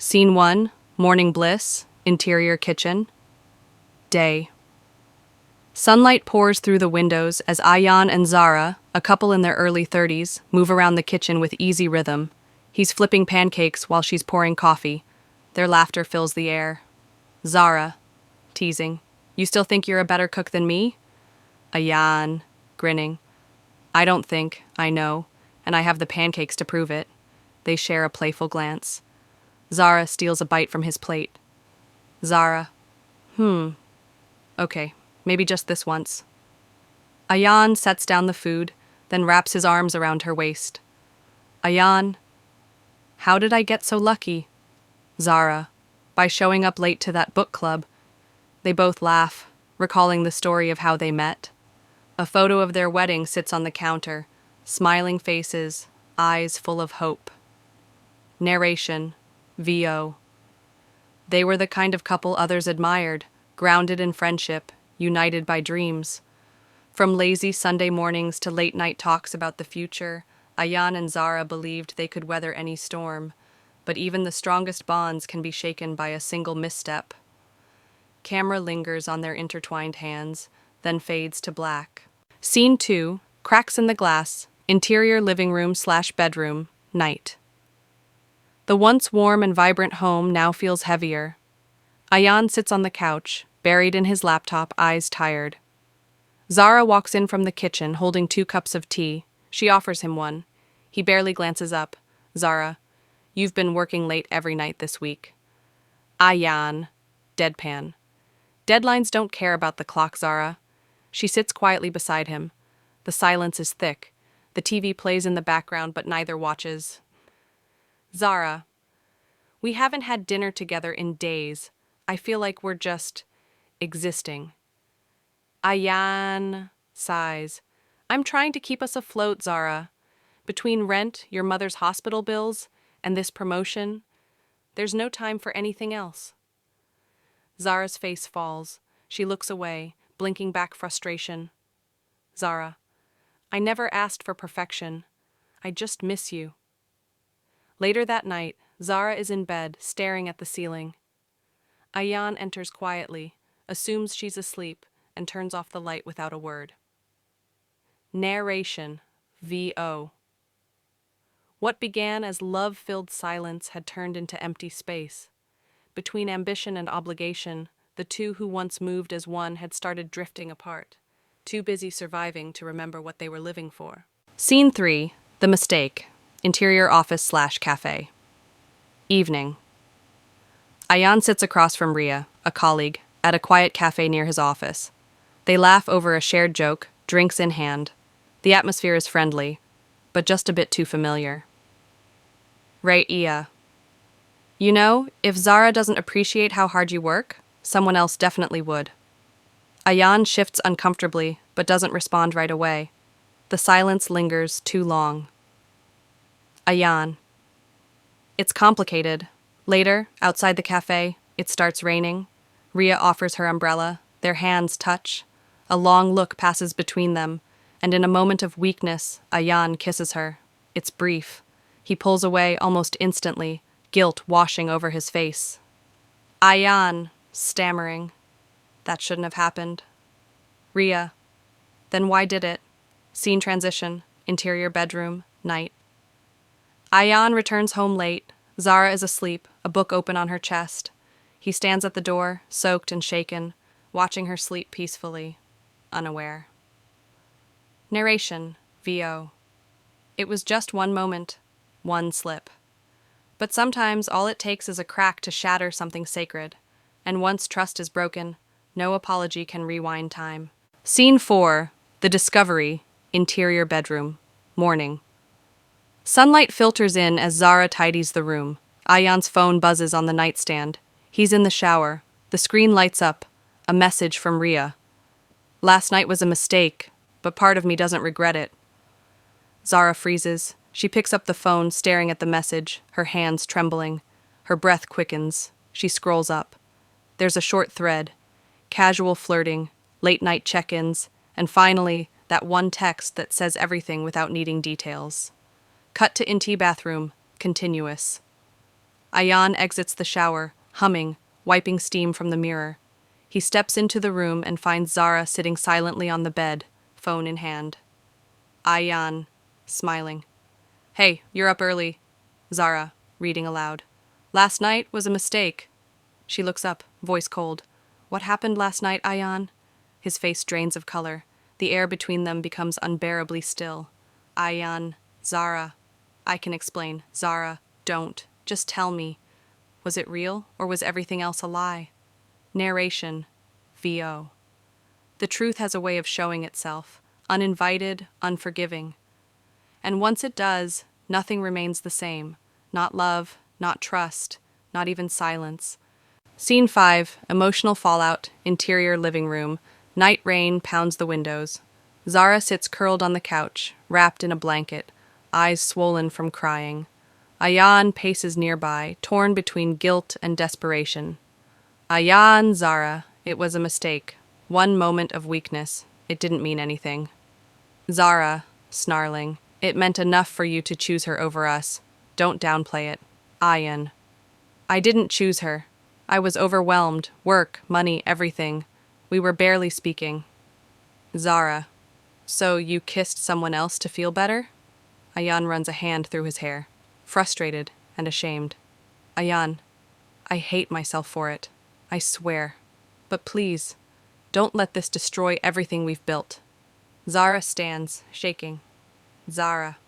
Scene 1, Morning Bliss, Interior Kitchen. Day. Sunlight pours through the windows as Ayan and Zara, a couple in their early 30s, move around the kitchen with easy rhythm. He's flipping pancakes while she's pouring coffee. Their laughter fills the air. Zara, teasing, "You still think you're a better cook than me?" Ayan, grinning, "I don't think, I know, and I have the pancakes to prove it." They share a playful glance. Zara steals a bite from his plate. Zara, okay, maybe just this once. Ayan sets down the food, then wraps his arms around her waist. Ayan, how did I get so lucky? Zara, by showing up late to that book club. They both laugh, recalling the story of how they met. A photo of their wedding sits on the counter, smiling faces, eyes full of hope. Narration, VO. They were the kind of couple others admired, grounded in friendship, united by dreams. From lazy Sunday mornings to late-night talks about the future, Ayan and Zara believed they could weather any storm, but even the strongest bonds can be shaken by a single misstep. Camera lingers on their intertwined hands, then fades to black. Scene 2, Cracks in the Glass, Interior Living Room/Bedroom, Night. The once warm and vibrant home now feels heavier. Ayan sits on the couch, buried in his laptop, eyes tired. Zara walks in from the kitchen, holding 2 cups of tea. She offers him one. He barely glances up. Zara, "You've been working late every night this week." Ayan, deadpan. "Deadlines don't care about the clock, Zara." She sits quietly beside him. The silence is thick. The TV plays in the background, but neither watches. Zara, "We haven't had dinner together in days. I feel like we're just existing." Ayan sighs. "I'm trying to keep us afloat, Zara. Between rent, your mother's hospital bills, and this promotion, there's no time for anything else." Zara's face falls. She looks away, blinking back frustration. Zara, "I never asked for perfection. I just miss you." Later that night, Zara is in bed, staring at the ceiling. Ayan enters quietly, assumes she's asleep, and turns off the light without a word. Narration, VO. What began as love-filled silence had turned into empty space. Between ambition and obligation, the two who once moved as one had started drifting apart, too busy surviving to remember what they were living for. Scene 3, The Mistake, Interior Office/Cafe. Evening. Ayan sits across from Ria, a colleague, at a quiet cafe near his office. They laugh over a shared joke, drinks in hand. The atmosphere is friendly, but just a bit too familiar. Ria, "You know, if Zara doesn't appreciate how hard you work, someone else definitely would." Ayan shifts uncomfortably, but doesn't respond right away. The silence lingers too long. Ayan, "It's complicated." Later, outside the cafe, it starts raining. Ria offers her umbrella. Their hands touch. A long look passes between them, and in a moment of weakness, Ayan kisses her. It's brief. He pulls away almost instantly, guilt washing over his face. Ayan, stammering, "That shouldn't have happened." Ria, "Then why did it?" Scene transition, interior bedroom, night. Ayan returns home late. Zara is asleep, a book open on her chest. He stands at the door, soaked and shaken, watching her sleep peacefully, unaware. Narration, VO. It was just one moment, one slip. But sometimes all it takes is a crack to shatter something sacred, and once trust is broken, no apology can rewind time. Scene 4, The Discovery, Interior Bedroom, Morning. Sunlight filters in as Zara tidies the room. Ayan's phone buzzes on the nightstand. He's in the shower. The screen lights up. A message from Ria. "Last night was a mistake, but part of me doesn't regret it." Zara freezes. She picks up the phone, staring at the message, her hands trembling. Her breath quickens. She scrolls up. There's a short thread. Casual flirting, late-night check-ins, and finally, that one text that says everything without needing details. Cut to inty bathroom, continuous. Ayan exits the shower, humming, wiping steam from the mirror. He steps into the room and finds Zara sitting silently on the bed, phone in hand. Ayan, smiling. Hey, you're up early. Zara, reading aloud. Last night was a mistake. She looks up, voice cold. What happened last night, Ayan? His face drains of color. The air between them becomes unbearably still. Ayan, Zara. I can explain. Zara, don't. Just tell me. Was it real, or was everything else a lie? Narration. VO. The truth has a way of showing itself, uninvited, unforgiving. And once it does, nothing remains the same. Not love, not trust, not even silence. Scene 5, emotional fallout, interior living room. Night rain pounds the windows. Zara sits curled on the couch, wrapped in a blanket, eyes swollen from crying. Ayan paces nearby, torn between guilt and desperation. Ayan, Zara, it was a mistake. One moment of weakness. It didn't mean anything. Zara, snarling, it meant enough for you to choose her over us. Don't downplay it. Ayan. I didn't choose her. I was overwhelmed. Work, money, everything. We were barely speaking. Zara. So you kissed someone else to feel better? Ayan runs a hand through his hair, frustrated and ashamed. Ayan, I hate myself for it. I swear. But please, don't let this destroy everything we've built. Zara stands, shaking. Zara,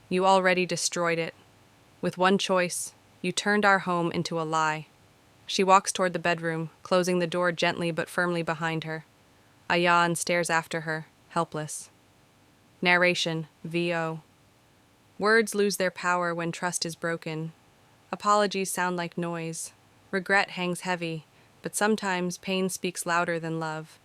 you already destroyed it. With one choice, you turned our home into a lie. She walks toward the bedroom, closing the door gently but firmly behind her. Ayan stares after her, helpless. Narration, VO. Words lose their power when trust is broken. Apologies sound like noise. Regret hangs heavy, but sometimes pain speaks louder than love.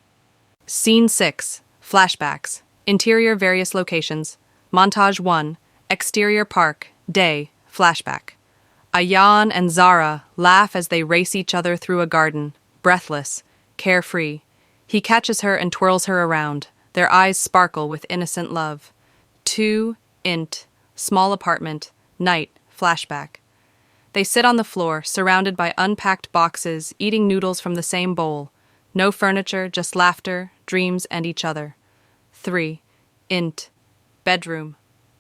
Scene 6, flashbacks. Interior various locations. Montage 1, exterior park, day, flashback. Ayan and Zara laugh as they race each other through a garden, breathless, carefree. He catches her and twirls her around. Their eyes sparkle with innocent love. 2, int, small apartment, night, flashback. They sit on the floor, surrounded by unpacked boxes, eating noodles from the same bowl. No furniture, just laughter, dreams, and each other. 3, int, bedroom,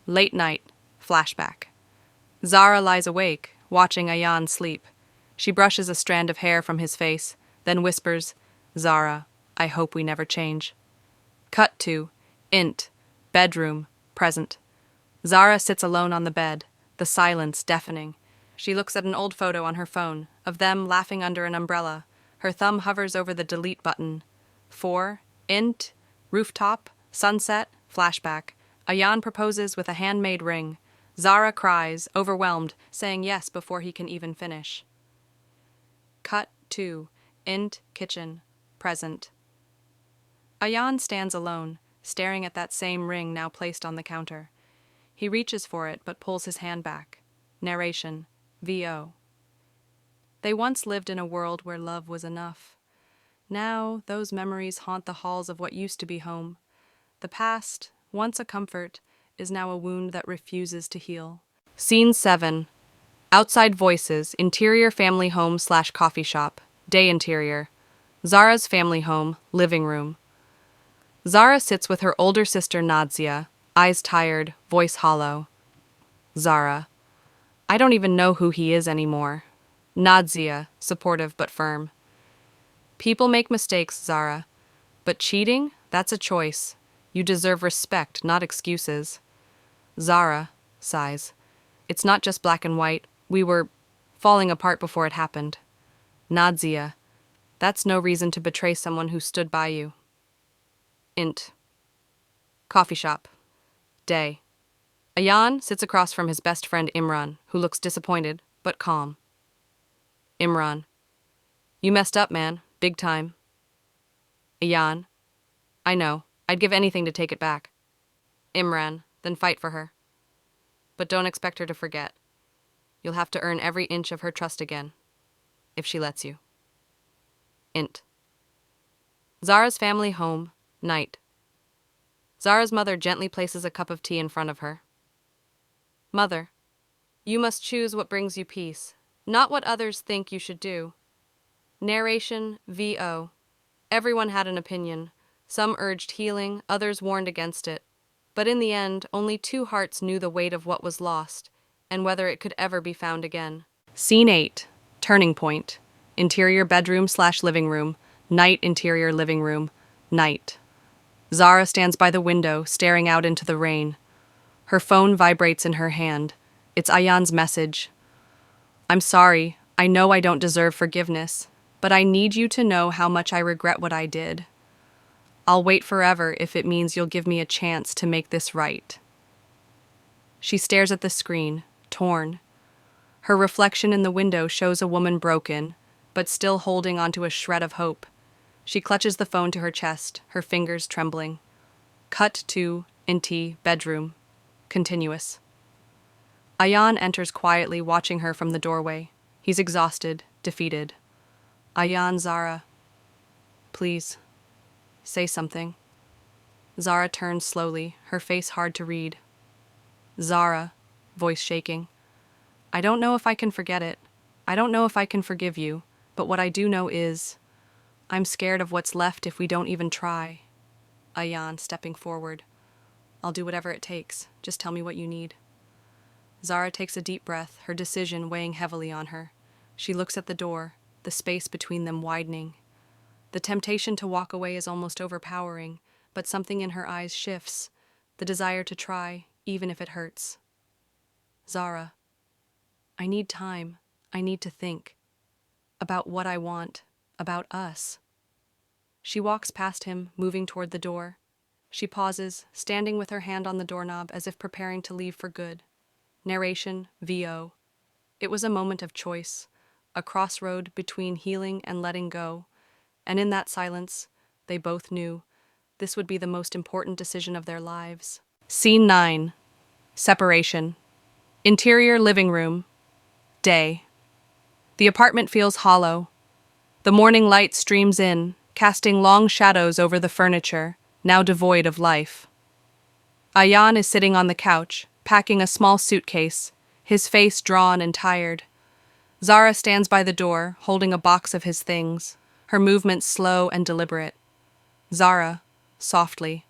late night, flashback. Zara lies awake, watching Ayan sleep. She brushes a strand of hair from his face, then whispers, Zara, I hope we never change. Cut to, int, bedroom, present. Zara sits alone on the bed, the silence deafening. She looks at an old photo on her phone, of them laughing under an umbrella. Her thumb hovers over the delete button. 4, int, rooftop, sunset, flashback. Ayan proposes with a handmade ring. Zara cries, overwhelmed, saying yes before he can even finish. Cut to, int, kitchen, present. Ayan stands alone, staring at that same ring now placed on the counter. He reaches for it but pulls his hand back. Narration, VO. They once lived in a world where love was enough. Now, those memories haunt the halls of what used to be home. The past, once a comfort, is now a wound that refuses to heal. Scene 7. Outside voices, interior family home/coffee shop, day interior. Zara's family home, living room. Zara sits with her older sister Nadzia, eyes tired, voice hollow. Zara. I don't even know who he is anymore. Nadzia, supportive but firm. People make mistakes, Zara. But cheating? That's a choice. You deserve respect, not excuses. Zara sighs. It's not just black and white. We were falling apart before it happened. Nadzia. That's no reason to betray someone who stood by you. Int. Coffee shop. Day. Ayan sits across from his best friend Imran, who looks disappointed, but calm. Imran. You messed up, man. Big time. Ayan. I know. I'd give anything to take it back. Imran. Then fight for her. But don't expect her to forget. You'll have to earn every inch of her trust again, if she lets you. Int. Zara's family home, night. Zara's mother gently places a cup of tea in front of her. Mother, you must choose what brings you peace, Not what others think you should do. Narration VO. Everyone had an opinion. Some urged healing, others warned against it. But in the end, only two hearts knew the weight of what was lost, and whether it could ever be found again. Scene 8. Turning point. Interior bedroom/living room. Night interior living room. Night. Zara stands by the window, staring out into the rain. Her phone vibrates in her hand. It's Ayan's message. I'm sorry. I know I don't deserve forgiveness, but I need you to know how much I regret what I did. I'll wait forever if it means you'll give me a chance to make this right. She stares at the screen, torn. Her reflection in the window shows a woman broken, but still holding onto a shred of hope. She clutches the phone to her chest, her fingers trembling. Cut to Inti bedroom. Continuous. Ayan enters quietly, watching her from the doorway. He's exhausted, defeated. Ayan, Zara. Please, say something. Zara turns slowly, her face hard to read. Zara, voice shaking. I don't know if I can forget it. I don't know if I can forgive you, but what I do know is, I'm scared of what's left if we don't even try. Ayan, stepping forward. I'll do whatever it takes. Just tell me what you need. Zara takes a deep breath, her decision weighing heavily on her. She looks at the door, the space between them widening. The temptation to walk away is almost overpowering, but something in her eyes shifts, the desire to try, even if it hurts. Zara, I need time. I need to think. About what I want. About us. She walks past him, moving toward the door. She pauses, standing with her hand on the doorknob as if preparing to leave for good. Narration VO. It was a moment of choice, a crossroad between healing and letting go, and in that silence, they both knew this would be the most important decision of their lives. Scene 9. Separation. Interior living room. Day. The apartment feels hollow. The morning light streams in, casting long shadows over the furniture, now devoid of life. Ayan is sitting on the couch, packing a small suitcase, his face drawn and tired. Zara stands by the door, holding a box of his things, her movements slow and deliberate. Zara, softly.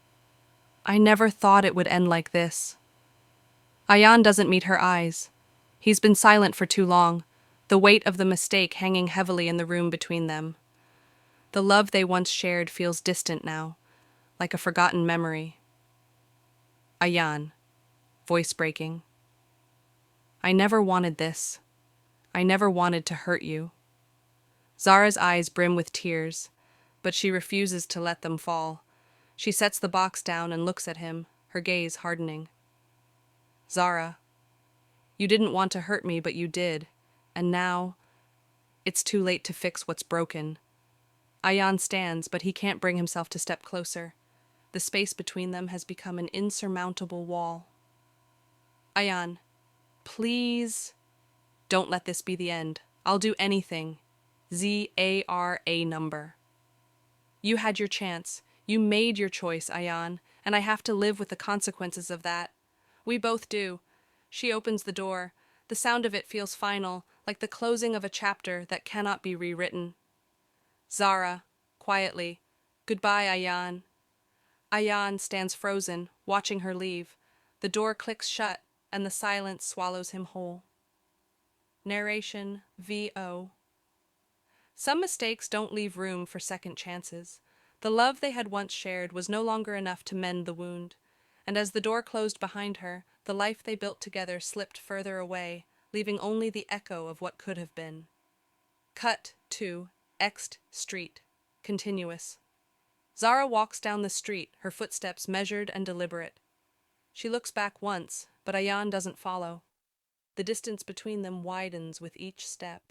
I never thought it would end like this. Ayan doesn't meet her eyes. He's been silent for too long, the weight of the mistake hanging heavily in the room between them. The love they once shared feels distant now, like a forgotten memory. Ayan, voice breaking. I never wanted this. I never wanted to hurt you. Zara's eyes brim with tears, but she refuses to let them fall. She sets the box down and looks at him, her gaze hardening. Zara, you didn't want to hurt me, but you did, and now it's too late to fix what's broken. Ayan stands, but he can't bring himself to step closer. The space between them has become an insurmountable wall. Ayan, please, don't let this be the end. I'll do anything. ZARA number. You had your chance. You made your choice, Ayan, and I have to live with the consequences of that. We both do. She opens the door. The sound of it feels final, like the closing of a chapter that cannot be rewritten. Zara, quietly, goodbye, Ayan. Ayan stands frozen, watching her leave. The door clicks shut, and the silence swallows him whole. Narration VO. Some mistakes don't leave room for second chances. The love they had once shared was no longer enough to mend the wound, and as the door closed behind her, the life they built together slipped further away, leaving only the echo of what could have been. Cut to Ext Street. Continuous. Zara walks down the street, her footsteps measured and deliberate. She looks back once, but Ayan doesn't follow. The distance between them widens with each step.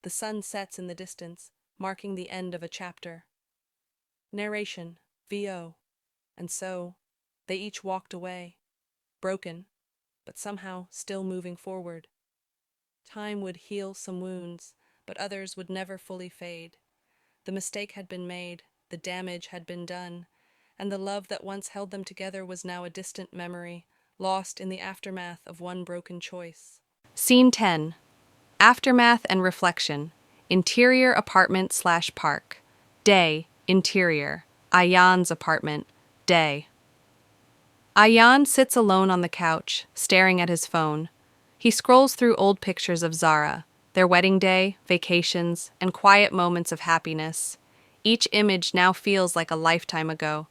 The sun sets in the distance, marking the end of a chapter. Narration VO. And so, they each walked away, broken, but somehow still moving forward. Time would heal some wounds, but others would never fully fade. The mistake had been made, the damage had been done, and the love that once held them together was now a distant memory, lost in the aftermath of one broken choice. Scene 10. Aftermath and reflection. Interior apartment slash park. Day, interior. Ayan's apartment. Day. Ayan sits alone on the couch, staring at his phone. He scrolls through old pictures of Zara, their wedding day, vacations, and quiet moments of happiness. Each image now feels like a lifetime ago.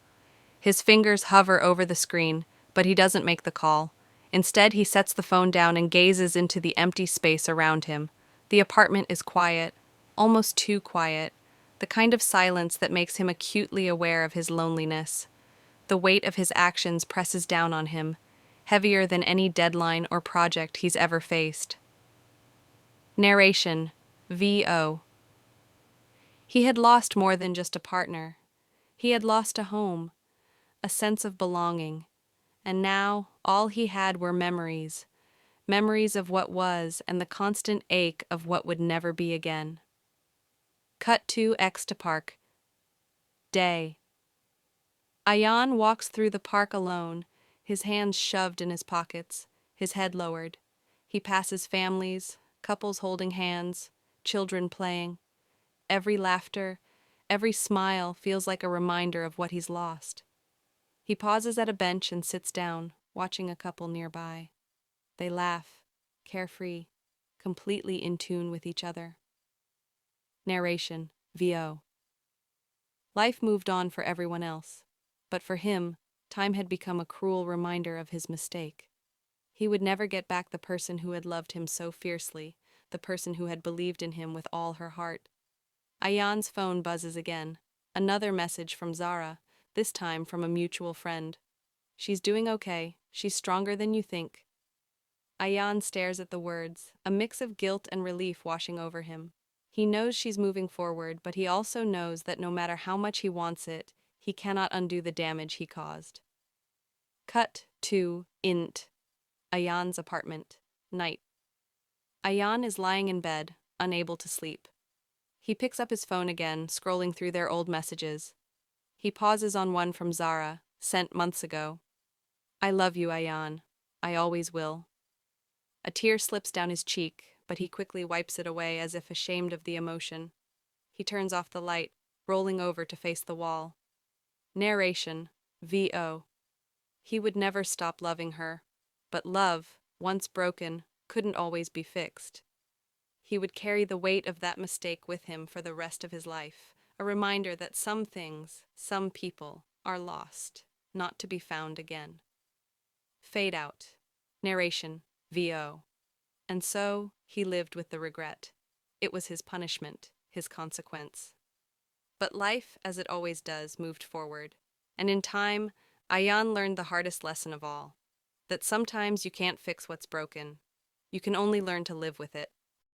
His fingers hover over the screen, but he doesn't make the call. Instead, he sets the phone down and gazes into the empty space around him. The apartment is quiet, almost too quiet, the kind of silence that makes him acutely aware of his loneliness. The weight of his actions presses down on him, heavier than any deadline or project he's ever faced. Narration: VO. He had lost more than just a partner. He had lost a home, a sense of belonging, and now all he had were memories, memories of what was and the constant ache of what would never be again. Cut to X to park. Day. Ayan walks through the park alone, his hands shoved in his pockets, his head lowered. He passes families, couples holding hands, children playing. Every laughter, every smile feels like a reminder of what he's lost. He pauses at a bench and sits down, watching a couple nearby. They laugh, carefree, completely in tune with each other. Narration: VO. Life moved on for everyone else, but for him, time had become a cruel reminder of his mistake. He would never get back the person who had loved him so fiercely, the person who had believed in him with all her heart. Ayan's phone buzzes again. Another message from Zara, this time from a mutual friend. She's doing okay. She's stronger than you think. Ayan stares at the words, a mix of guilt and relief washing over him. He knows she's moving forward, but he also knows that no matter how much he wants it, he cannot undo the damage he caused. Cut to Int. Ayan's apartment. Night. Ayan is lying in bed, unable to sleep. He picks up his phone again, scrolling through their old messages. He pauses on one from Zara, sent months ago. I love you, Ayan. I always will. A tear slips down his cheek, but he quickly wipes it away as if ashamed of the emotion. He turns off the light, rolling over to face the wall. Narration: VO. He would never stop loving her, but love, once broken, couldn't always be fixed. He would carry the weight of that mistake with him for the rest of his life, a reminder that some things, some people, are lost, not to be found again. Fade out. Narration: VO. And so, he lived with the regret. It was his punishment, his consequence. But life, as it always does, moved forward. And in time, Ayan learned the hardest lesson of all, that sometimes you can't fix what's broken. You can only learn to live with it.